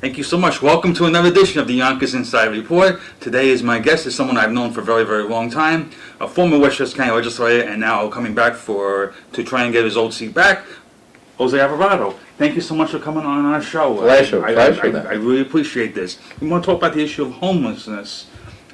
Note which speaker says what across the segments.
Speaker 1: Thank you so much. Welcome to another edition of the Yonkers Inside Report. Today is my guest is someone I've known for a very, very long time, a former Westchester County Legislator, and now coming back to try and get his old seat back, Jose Alvarado. Thank you so much for coming on our show.
Speaker 2: Pleasure.
Speaker 1: I really appreciate this. We want to talk about the issue of homelessness.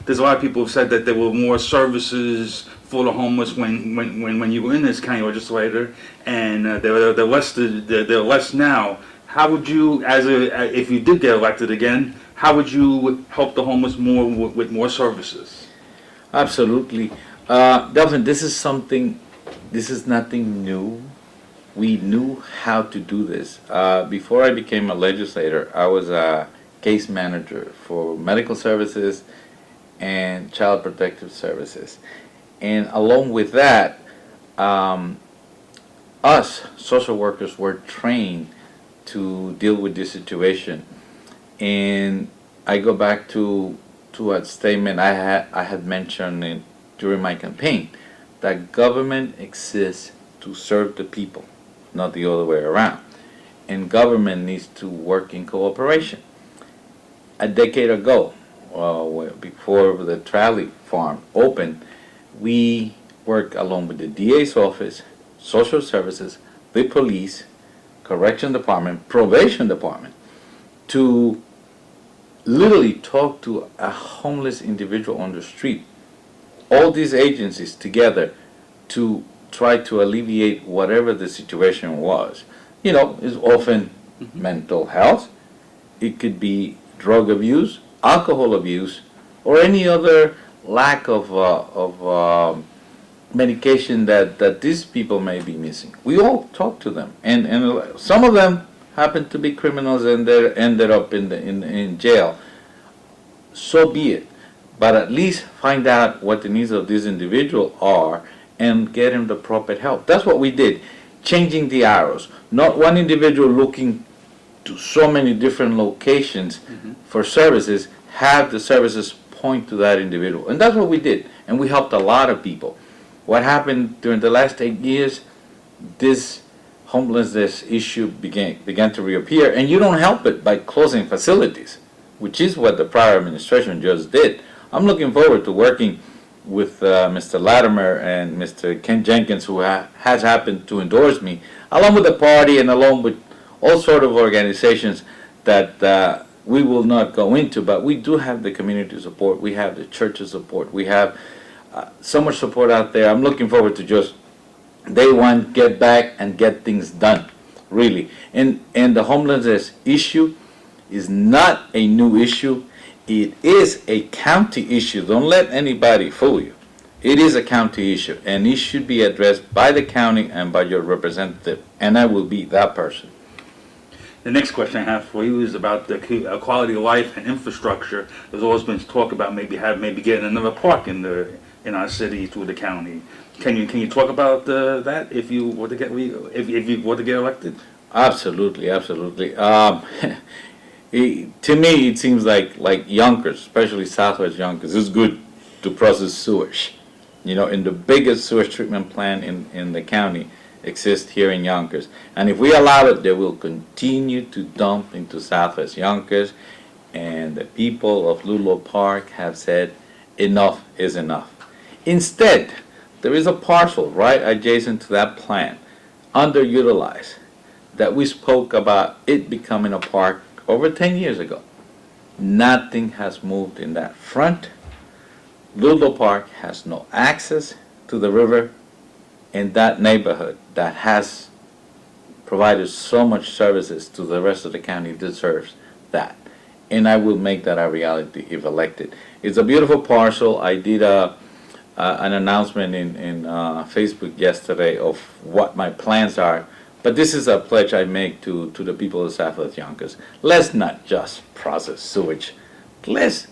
Speaker 1: There's a lot of people who said that there were more services for the homeless when you were in this county legislator, and they're less now. How would you, if you did get elected again, how would you help the homeless more with more services?
Speaker 2: Absolutely. Delfim, this is nothing new. We knew how to do this. Before I became a legislator, I was a case manager for medical services and child protective services. And along with that, us social workers were trained to deal with this situation. And I go back to a statement I had mentioned during my campaign, that government exists to serve the people, not the other way around. And government needs to work in cooperation. A decade ago, before the Trally Farm opened, we worked along with the DA's office, social services, the police, correction department, probation department, to literally talk to a homeless individual on the street. All these agencies together to try to alleviate whatever the situation was. You know, it's often mental health, it could be drug abuse, alcohol abuse, or any other lack of medication that these people may be missing. We all talk to them, and some of them happen to be criminals and they ended up in jail. So be it, but at least find out what the needs of this individual are and get him the proper help. That's what we did, changing the arrows. Not one individual looking to so many different locations for services, have the services point to that individual. And that's what we did, and we helped a lot of people. What happened during the last 8 years, this homelessness issue began to reappear, and you don't help it by closing facilities, which is what the prior administration just did. I'm looking forward to working with Mr. Latimer and Mr. Ken Jenkins, who has happened to endorse me, along with the party and along with all sort of organizations that we will not go into, but we do have the community support, we have the church's support, we have so much support out there. I'm looking forward to just day one get back and get things done, really. And the homelessness issue is not a new issue. It is a county issue. Don't let anybody fool you. It is a county issue, and it should be addressed by the county and by your representative, and I will be that person.
Speaker 1: The next question I have for you is about the quality of life and infrastructure. There's always been talk about maybe getting another park in our city through the county. Can you talk about that if you were to get elected?
Speaker 2: Absolutely. To me, it seems like Yonkers, especially Southwest Yonkers, is good to process sewage. You know, and the biggest sewage treatment plant in the county exists here in Yonkers. And if we allow it, they will continue to dump into Southwest Yonkers. And the people of Ludlow Park have said enough is enough. Instead, there is a parcel right adjacent to that plant, underutilized, that we spoke about it becoming a park over 10 years ago. Nothing has moved in that front. Ludlow Park has no access to the river, and that neighborhood that has provided so much services to the rest of the county deserves that. And I will make that a reality if elected. It's a beautiful parcel. I did an announcement in Facebook yesterday of what my plans are. But this is a pledge I make to the people of Southwest Yonkers. Let's not just process sewage. Let's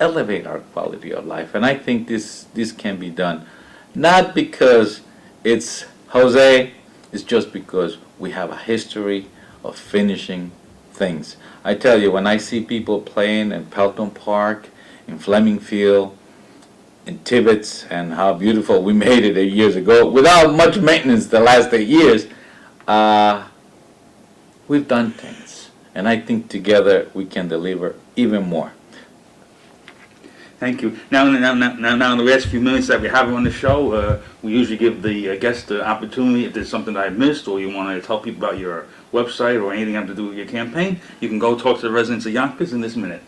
Speaker 2: elevate our quality of life. And I think this can be done. Not because it's Jose, it's just because we have a history of finishing things. I tell you, when I see people playing in Pelton Park, in Fleming Field, in Tibbetts, and how beautiful we made it 8 years ago, without much maintenance the last 8 years, we've done things. and I think together we can deliver even more.
Speaker 1: Thank you. Now, in the last few minutes that we have on the show, we usually give the guests the opportunity, if there's something that I missed or you want to tell people about your website or anything having to do with your campaign, you can go talk to the residents of Yonkers in this minute.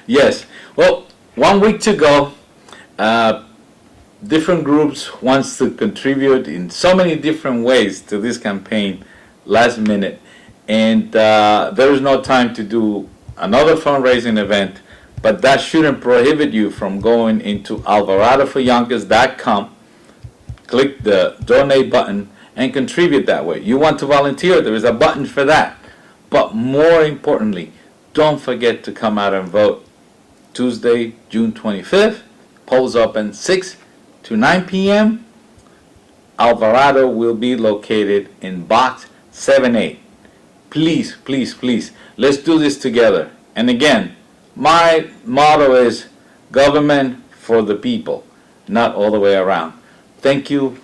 Speaker 2: Yes. Well, 1 week to go. Different groups wants to contribute in so many different ways to this campaign last minute. And there is no time to do another fundraising event, but that shouldn't prohibit you from going into alvaradoforyonkers.com, click the donate button, and contribute that way. You want to volunteer, there is a button for that. But more importantly, don't forget to come out and vote. Tuesday, June 25th, polls open 6 to 9 p.m. Alvarado will be located in box 7A. Please, please, please, let's do this together. And again, my motto is government for the people, not all the way around. Thank you,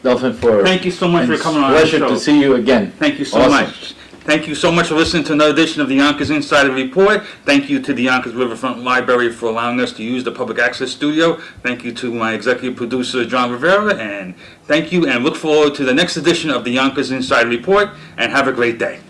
Speaker 2: Delfim, for
Speaker 1: Thank you so much for coming on the
Speaker 2: pleasure
Speaker 1: show.
Speaker 2: to see you again.
Speaker 1: Thank you so
Speaker 2: Awesome.
Speaker 1: much. Thank you so much for listening to another edition of the Yonkers Insider Report. Thank you to the Yonkers Riverfront Library for allowing us to use the public access studio. Thank you to my executive producer, John Rivera, and thank you, and look forward to the next edition of the Yonkers Insider Report, and have a great day.